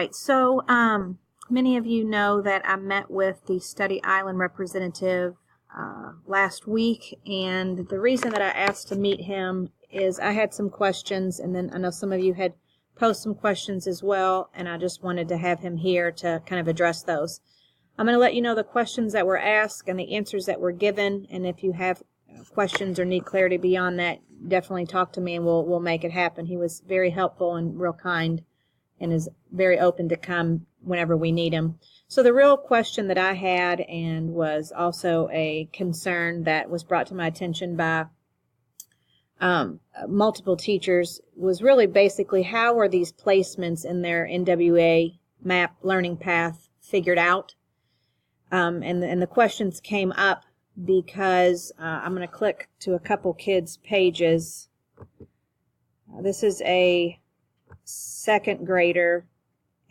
right, so many of you know that I met with the Study Island representative last week, and the reason that I asked to meet him is I had some questions, and then I know some of you had posed some questions as well, and I just wanted to have him here to kind of address those. I'm going to let you know the questions that were asked and the answers that were given, and if you have questions or need clarity beyond that, definitely talk to me and we'll make it happen. He was very helpful and real kind and is very open to come whenever we need him. So the real question that I had, and was also a concern that was brought to my attention by multiple teachers, was really basically how are these placements in their NWA MAP learning path figured out? And the questions came up because I'm going to click to a couple kids' pages. This is a second grader,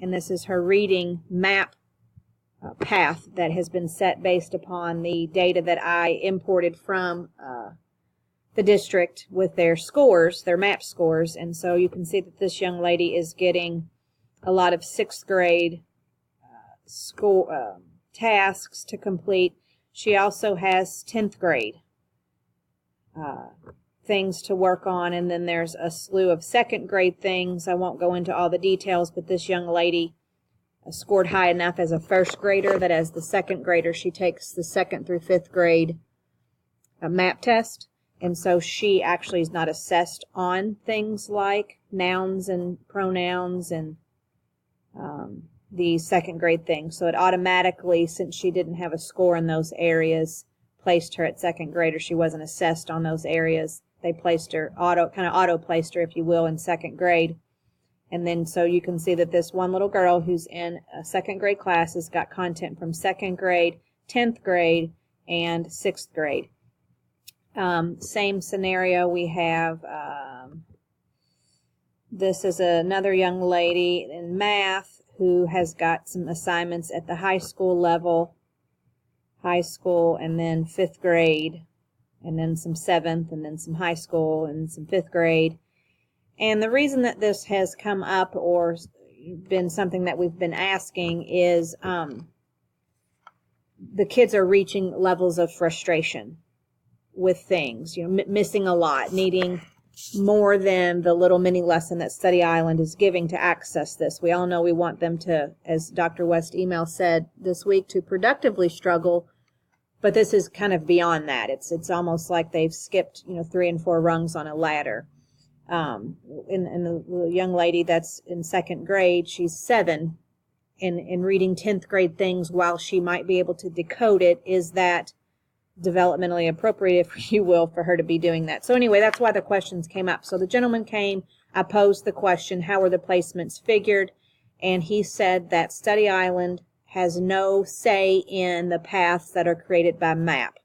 and this is her reading MAP path that has been set based upon the data that I imported from the district with their scores, their MAP scores. And so you can see that this young lady is getting a lot of 6th grade school tasks to complete. She also has 10th grade things to work on, and then there's a slew of 2nd grade things. I won't go into all the details, but this young lady scored high enough as a 1st grader that as the 2nd grader she takes the 2nd through 5th grade MAP test, and so she actually is not assessed on things like nouns and pronouns and the 2nd grade thing. So it automatically, since she didn't have a score in those areas, placed her at 2nd grade, or she wasn't assessed on those areas. They placed her, auto placed her, if you will, in 2nd grade. And then so you can see that this one little girl who's in a 2nd grade class has got content from 2nd grade, 10th grade, and 6th grade. Same scenario we have. This is another young lady in math who has got some assignments at the high school level, and then 5th grade, and then some 7th, and then some high school, and some 5th grade. And the reason that this has come up or been something that we've been asking is the kids are reaching levels of frustration with things, missing a lot, needing more than the little mini lesson that Study Island is giving to access this. We all know we want them to, as Dr. West email said this week, to productively struggle, but this is kind of beyond that. It's almost like they've skipped 3 and 4 rungs on a ladder. And the young lady that's in 2nd grade, she's 7, and reading 10th grade things while she might be able to decode it. Is that developmentally appropriate, if you will, for her to be doing that? So anyway, that's why the questions came up. So the gentleman came, I posed the question, how are the placements figured? And he said that Study Island has no say in the paths that are created by MAP.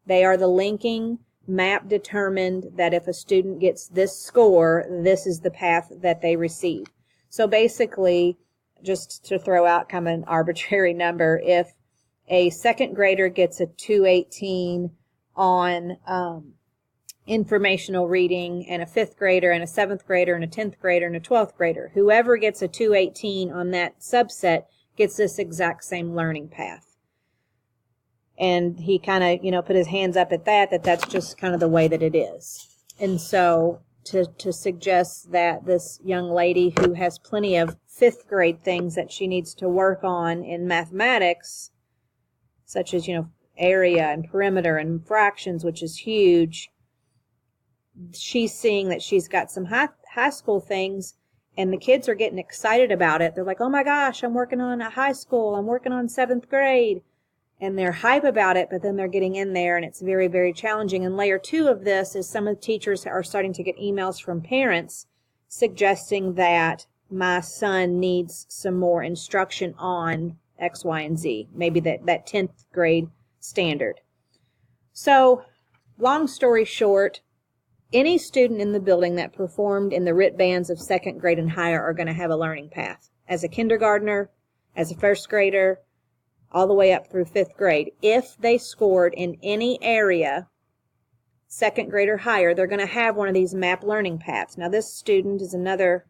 They are the linking. MAP determined that if a student gets this score, this is the path that they receive. So basically, just to throw out kind of an arbitrary number, if a 2nd grader gets a 218 on informational reading, and a 5th grader and a 7th grader and a 10th grader and a 12th grader, whoever gets a 218 on that subset gets this exact same learning path. And he kind of, put his hands up at that's just kind of the way that it is. And so to suggest that this young lady who has plenty of 5th grade things that she needs to work on in mathematics, such as, area and perimeter and fractions, which is huge, she's seeing that she's got some high school things, and the kids are getting excited about it. They're like, oh my gosh, I'm working on a high school, I'm working on 7th grade, and they're hype about it, but then they're getting in there, and it's very, very challenging. And layer 2 of this is some of the teachers are starting to get emails from parents suggesting that my son needs some more instruction on X, Y, and Z, maybe that 10th grade standard. So, long story short, any student in the building that performed in the RIT bands of 2nd grade and higher are going to have a learning path. As a kindergartner, as a 1st grader, all the way up through 5th grade. If they scored in any area, 2nd grade or higher, they're going to have one of these MAP learning paths. Now, this student is another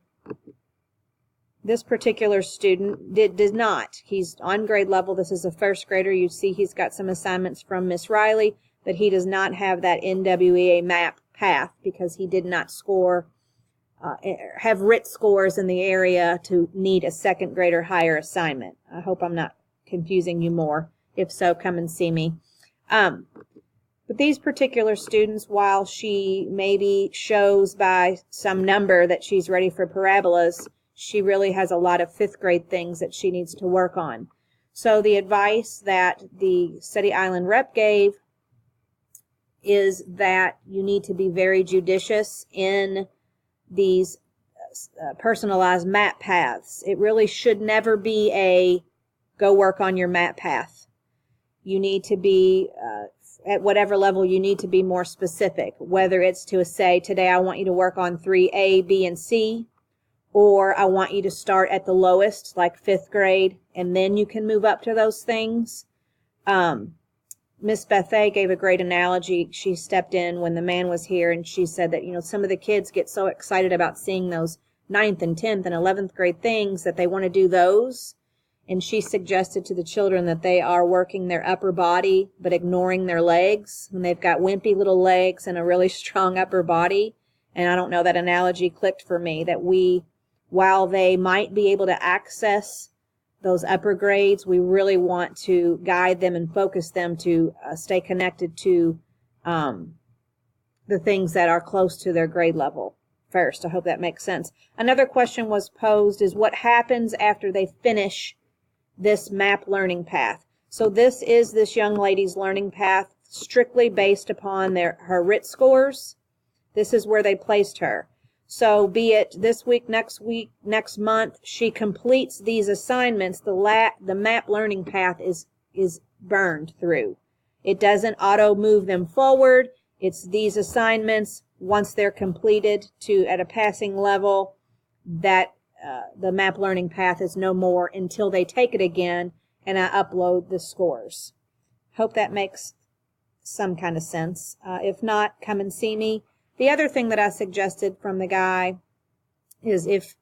this particular student did not. He's on grade level. This is a first grader. You see he's got some assignments from Miss Riley, but he does not have that NWEA MAP path because he did not score, have RIT scores in the area to need a second grade or higher assignment. I hope I'm not confusing you more. If so, come and see me. But these particular students, while she maybe shows by some number that she's ready for parabolas, she really has a lot of fifth grade things that she needs to work on. So the advice that the Study Island rep gave is that you need to be very judicious in these personalized map paths. It really should never be a go work on your map path. You need to be, at whatever level, you need to be more specific, whether it's to say, today I want you to work on 3A, B, and C, or I want you to start at the lowest, like fifth grade, and then you can move up to those things. Miss Bethay gave a great analogy. She stepped in when the man was here, and she said that, some of the kids get so excited about seeing those 9th and 10th and 11th grade things that they want to do those. And she suggested to the children that they are working their upper body but ignoring their legs when they've got wimpy little legs and a really strong upper body. And I don't know, that analogy clicked for me, that we, while they might be able to access those upper grades, we really want to guide them and focus them to stay connected to the things that are close to their grade level first. I hope that makes sense. Another question was posed is what happens after they finish this MAP learning path. So this is this young lady's learning path strictly based upon her RIT scores. This is where they placed her. So be it this week, next month, she completes these assignments, the MAP learning path is burned through. It doesn't auto move them forward. It's these assignments, once they're completed at a passing level, that the MAP learning path is no more until they take it again and I upload the scores. Hope that makes some kind of sense. If not, come and see me. The other thing that I suggested from the guy is if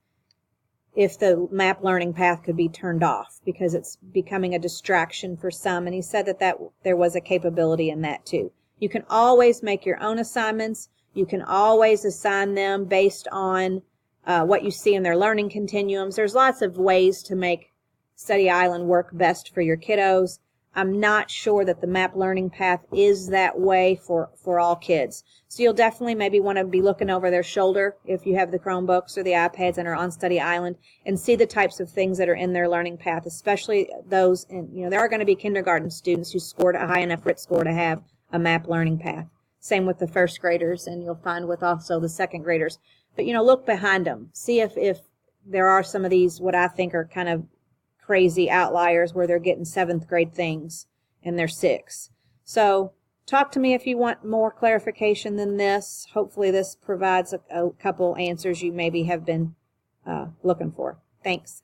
the MAP learning path could be turned off because it's becoming a distraction for some. And he said that there was a capability in that too. You can always make your own assignments. You can always assign them based on what you see in their learning continuums. There's lots of ways to make Study Island work best for your kiddos. I'm not sure that the MAP learning path is that way for all kids. So you'll definitely maybe want to be looking over their shoulder if you have the Chromebooks or the iPads and are on Study Island and see the types of things that are in their learning path, especially those, and there are going to be kindergarten students who scored a high enough RIT score to have a MAP learning path. Same with the first graders, and you'll find with also the second graders. But, look behind them. See if there are some of these, what I think are kind of crazy outliers where they're getting 7th grade things and they're 6. So talk to me if you want more clarification than this. Hopefully this provides a couple answers you maybe have been looking for. Thanks.